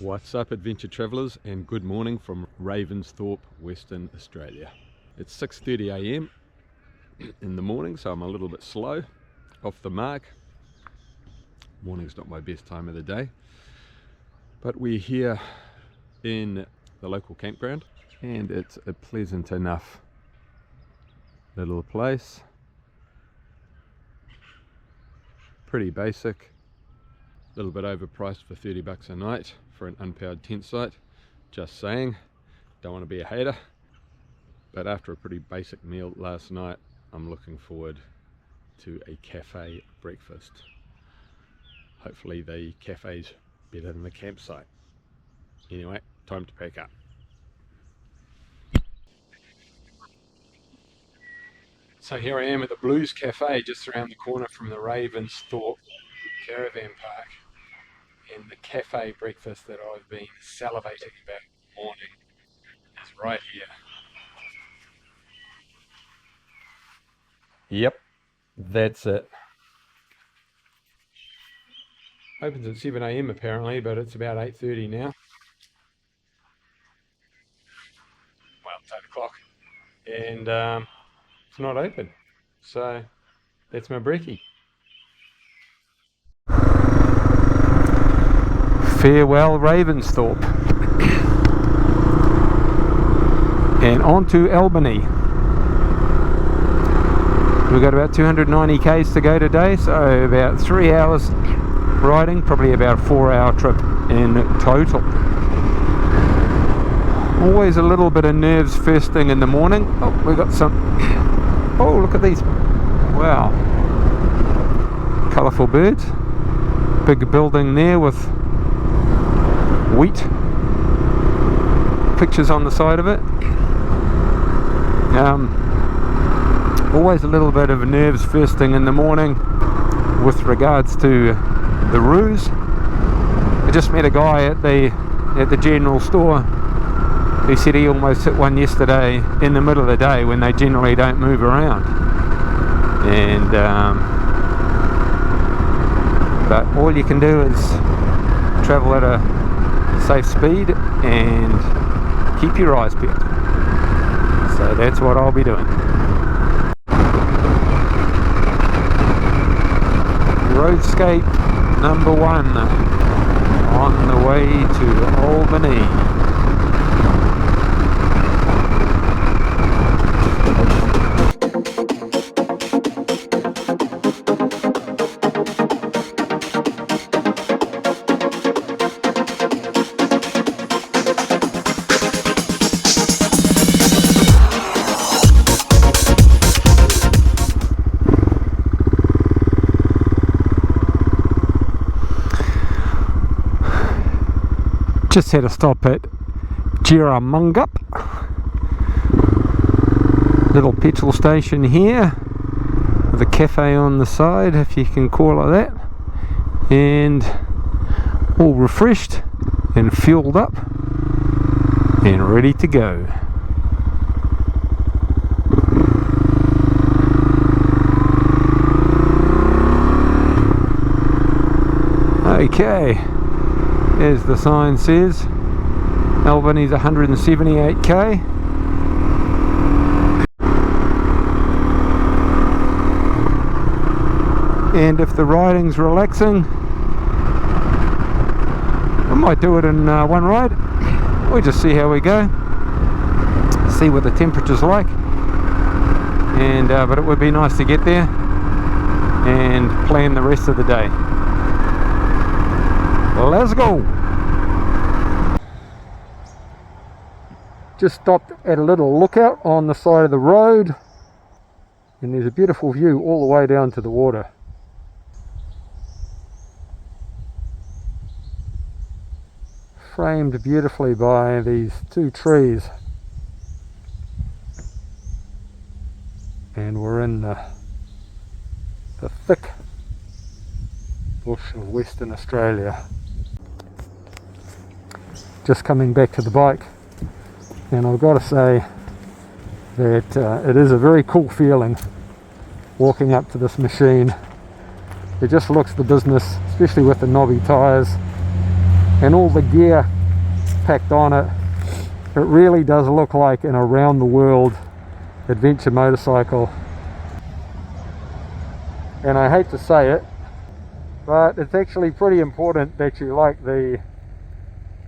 What's up, adventure travellers, and good morning from Ravensthorpe, Western Australia. It's 6:30 a.m. in the morning, so I'm a little bit slow off the mark. Morning's not my best time of the day, but we're here in the local campground, and it's a pleasant enough little place. Pretty basic, a little bit overpriced for 30 bucks a night for an unpowered tent site. Just saying, don't want to be a hater, but after a pretty basic meal last night, I'm looking forward to a cafe breakfast. Hopefully the cafe's better than the campsite. Anyway, time to pack up. So here I am at the Blues Cafe, just around the corner from the Ravensthorpe caravan park. And the cafe breakfast that I've been salivating about all morning is right here. Yep, that's it. Opens at 7 a.m. apparently, but it's about 8:30 now. Well, it's 8 o'clock. And it's not open. So that's my brekkie. Farewell Ravensthorpe. And on to Albany. We've got about 290 k's to go today, so about 3 hours riding, probably about a 4-hour trip in total. Always a little bit of nerves first thing in the morning. Oh, we got some. Oh, look at these. Wow. Colourful birds. Big building there with wheat pictures on the side of it. Always a little bit of nerves first thing in the morning with regards to the roos. I just met a guy at the general store who said he almost hit one yesterday in the middle of the day when they generally don't move around. And but all you can do is travel at a safe speed and keep your eyes peeled. So that's what I'll be doing. Roadscape number 1 on the way to Albany. Just had a stop at Jamup, little petrol station here with a cafe on the side, if you can call it that, and all refreshed and fueled up and ready to go. Okay, as the sign says, Albany's 178k. And if the riding's relaxing, I might do it in one ride. We'll just see how we go, see what the temperature's like, and but it would be nice to get there and plan the rest of the day. Let's go. Just stopped at a little lookout on the side of the road, and there's a beautiful view all the way down to the water. Framed beautifully by these 2 trees. And we're in the thick bush of Western Australia. Just coming back to the bike, and I've got to say that it is a very cool feeling walking up to this machine. It just looks the business, especially with the knobby tyres. and all the gear packed on it, it really does look like an around the world adventure motorcycle. And I hate to say it, but it's actually pretty important that you like the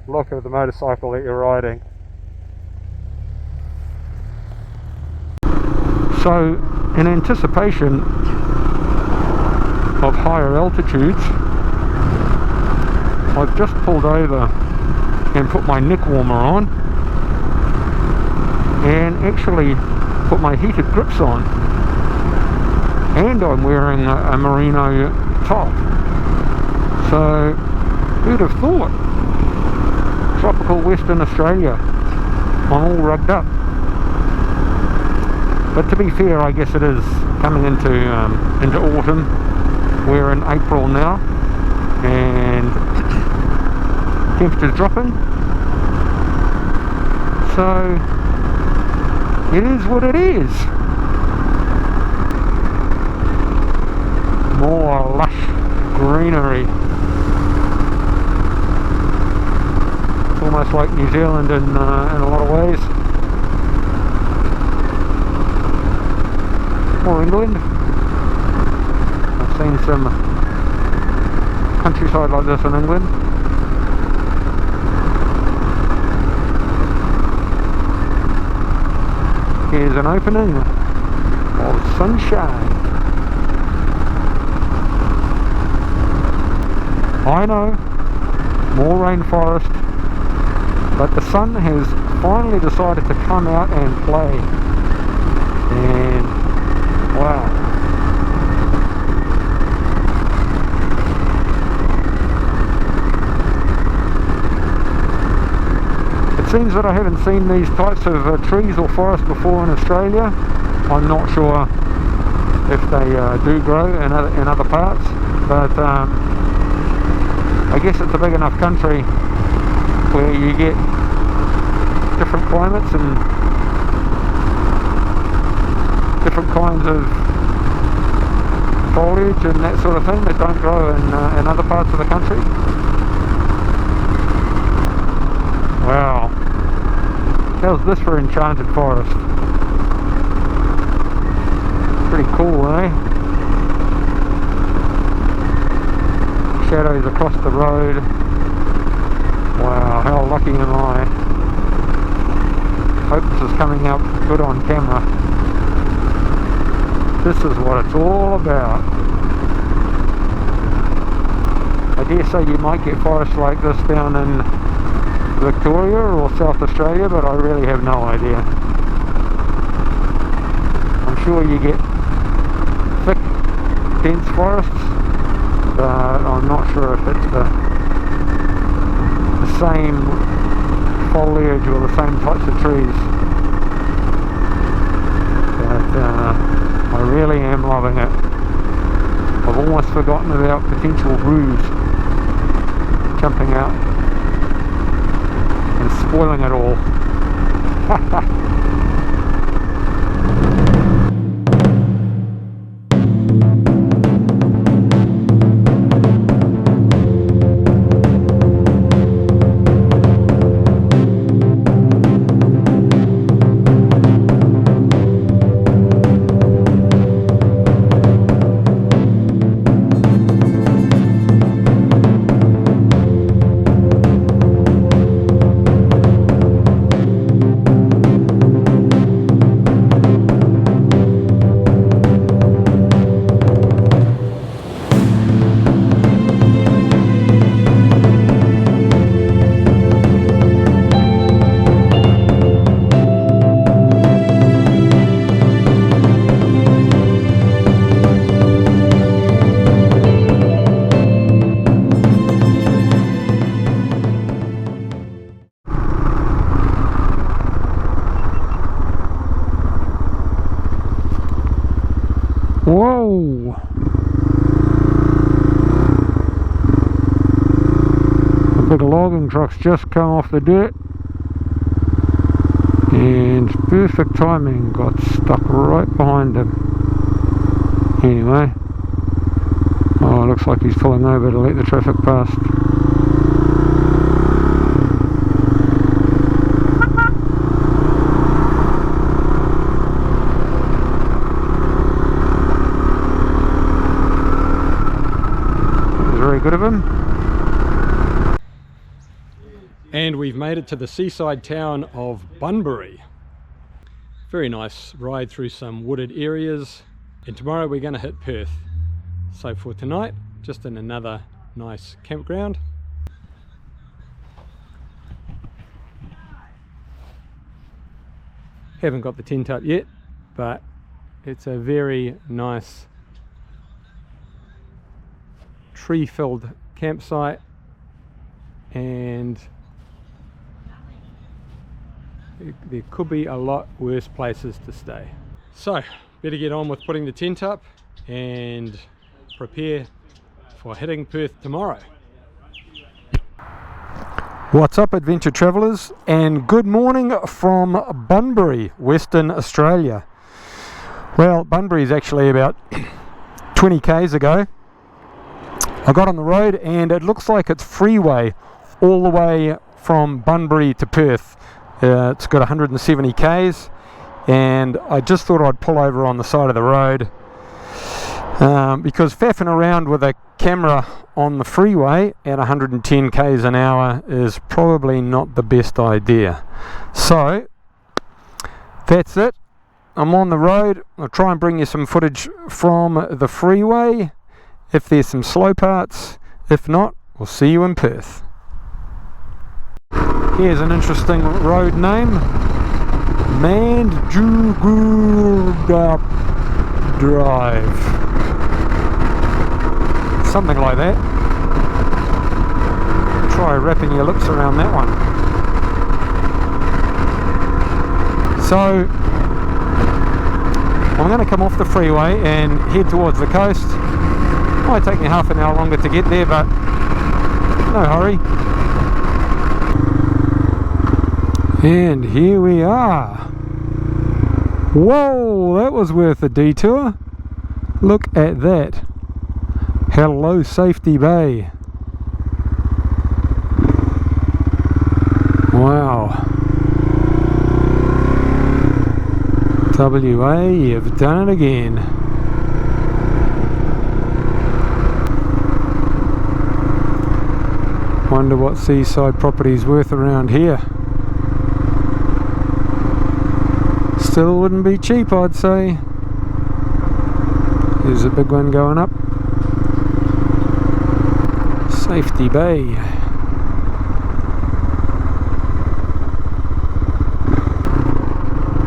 look of the motorcycle that you're riding. So in anticipation of higher altitudes, I've just pulled over and put my neck warmer on and actually put my heated grips on, and I'm wearing a merino top. So who'd have thought? Tropical Western Australia, I'm all rugged up. But to be fair, I guess it is coming into autumn. We're in April now, and temperature's dropping. So it is what it is. More lush greenery. It's almost like New Zealand in a lot of ways. Or England. I've seen some countryside like this in England. Here's an opening of sunshine. I know, more rainforest, but the sun has finally decided to come out and play. And wow. It seems that I haven't seen these types of trees or forests before in Australia. I'm not sure if they do grow in other parts, but I guess it's a big enough country where you get different climates and different kinds of foliage and that sort of thing that don't grow in other parts of the country. Wow. How's this for Enchanted Forest? Pretty cool, eh? Shadows across the road. Wow, how lucky am I? Hope this is coming out good on camera. This is what it's all about. I dare say you might get forests like this down in Victoria or South Australia, but I really have no idea. I'm sure you get thick, dense forests, but I'm not sure if it's the same foliage or the same types of trees. But I really am loving it. I've almost forgotten about potential roos jumping out and spoiling it all. Whoa! The big logging truck's just come off the dirt, and perfect timing, got stuck right behind him. Anyway, oh, it looks like he's pulling over to let the traffic past. very good of him. And we've made it to the seaside town of Bunbury. Very nice ride through some wooded areas. And tomorrow we're going to hit Perth. So for tonight, just in another nice campground. Haven't got the tent up yet, but it's a very nice tree-filled campsite, and there could be a lot worse places to stay. So better get on with putting the tent up and prepare for hitting Perth tomorrow. What's up, adventure travellers, and good morning from Bunbury, Western Australia. Well, Bunbury is actually about 20 k's ago. I got on the road and it looks like it's freeway all the way from Bunbury to Perth. It's got 170 k's, and I just thought I'd pull over on the side of the road because faffing around with a camera on the freeway at 110 k's an hour is probably not the best idea. So that's it. I'm on the road. I'll try and bring you some footage from the freeway if there's some slow parts. If not, we'll see you in Perth. Here's an interesting road name, Mandjugurda Drive. Something like that. Try wrapping your lips around that one. So I'm going to come off the freeway and head towards the coast. Might take me half an hour longer to get there, but no hurry. And here we are. Whoa, that was worth a detour. Look at that. Hello, Safety Bay. Wow. WA, you've done it again. Wonder what seaside property's worth around here. Still wouldn't be cheap, I'd say. There's a big one going up. Safety Bay.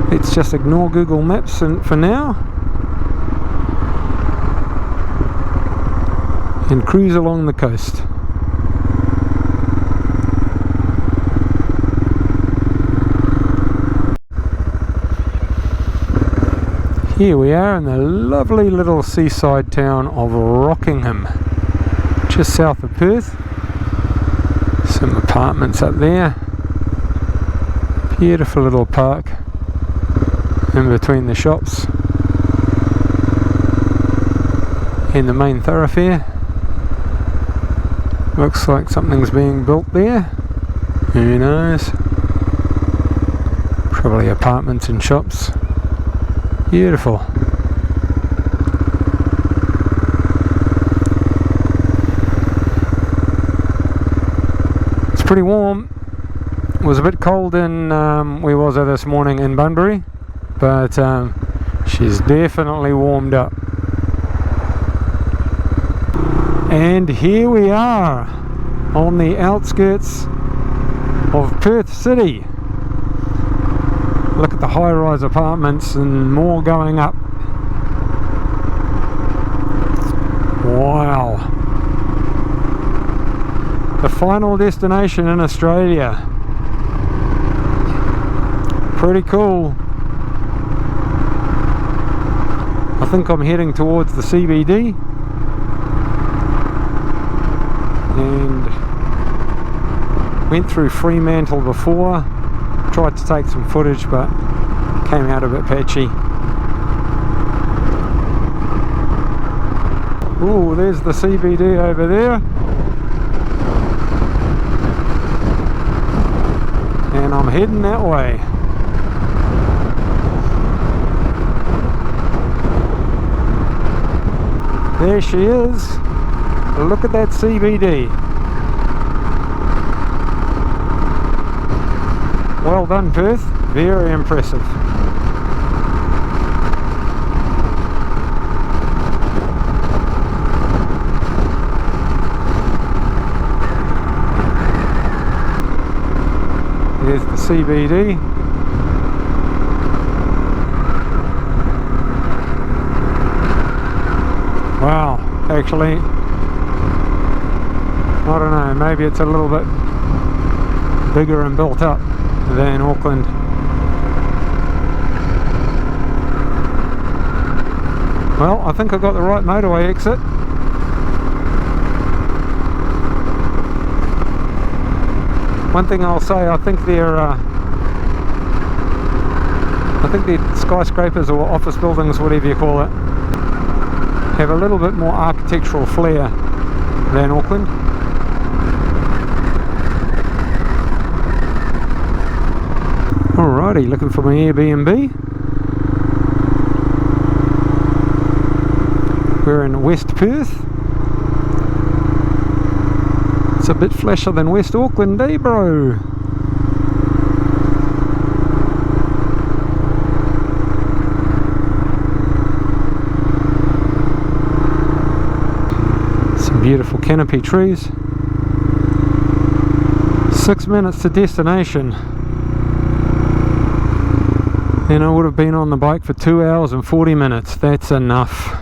Let's just ignore Google Maps for now and cruise along the coast. Here we are in the lovely little seaside town of Rockingham, just south of Perth. Some apartments up there. Beautiful little park in between the shops and the main thoroughfare. Looks like something's being built there. Who knows? Probably apartments and shops. Beautiful. It's pretty warm. It was a bit cold in where was I this morning in Bunbury, but she's definitely warmed up. And here we are on the outskirts of Perth City. Look at the high-rise apartments and more going up. Wow. The final destination in Australia. Pretty cool. I think I'm heading towards the CBD. And went through Fremantle before. Tried to take some footage, but came out a bit patchy. Ooh, there's the CBD over there. And I'm heading that way. There she is. Look at that CBD. Well done, Perth. Very impressive. There's the CBD. Wow, actually, I don't know, maybe it's a little bit bigger and built up than Auckland. Well, I think I got the right motorway exit. One thing I'll say, I think their skyscrapers or office buildings, whatever you call it, have a little bit more architectural flair than Auckland. Alrighty, looking for my Airbnb. We're in West Perth. It's a bit flasher than West Auckland, eh bro? Some beautiful canopy trees. 6 minutes to destination. And I would have been on the bike for 2 hours and 40 minutes. That's enough.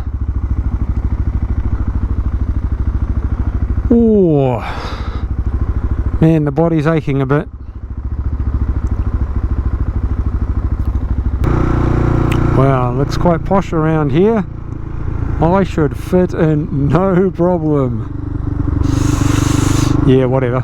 Oh, man, the body's aching a bit. Wow, looks quite posh around here. I should fit in no problem. Yeah, whatever.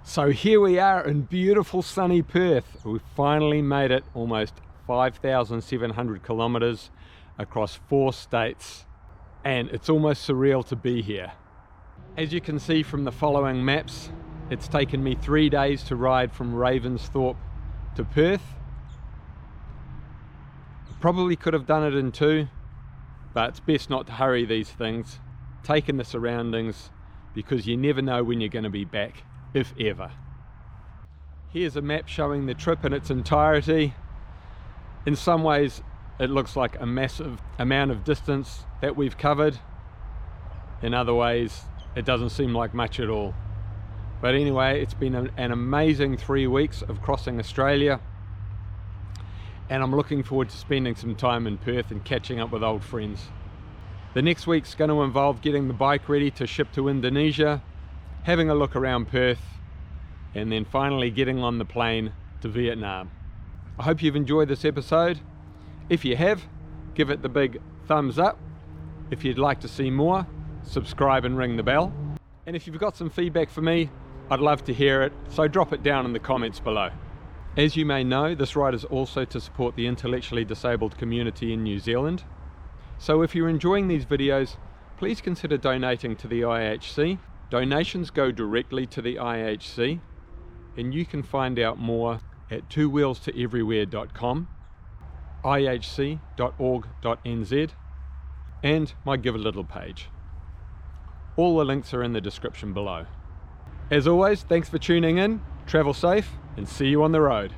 So here we are in beautiful sunny Perth. We finally made it almost 5,700 kilometers across 4 states, and it's almost surreal to be here. As you can see from the following maps, it's taken me 3 days to ride from Ravensthorpe to Perth. Probably could have done it in 2, but it's best not to hurry these things. Take in the surroundings, because you never know when you're going to be back, if ever. Here's a map showing the trip in its entirety. In some ways it looks like a massive amount of distance that we've covered. In other ways it doesn't seem like much at all. But anyway, it's been an amazing 3 weeks of crossing Australia, and I'm looking forward to spending some time in Perth and catching up with old friends. The next week's going to involve getting the bike ready to ship to Indonesia, having a look around Perth, and then finally getting on the plane to Vietnam. I hope you've enjoyed this episode. If you have, give it the big thumbs up. If you'd like to see more, subscribe and ring the bell. And if you've got some feedback for me, I'd love to hear it, so drop it down in the comments below. As you may know, this ride is also to support the intellectually disabled community in New Zealand. So if you're enjoying these videos, please consider donating to the IHC. Donations go directly to the IHC, and you can find out more at twowheelstoeverywhere.com, ihc.org.nz, and my Give a Little page. All the links are in the description below. As always, thanks for tuning in, travel safe, and see you on the road.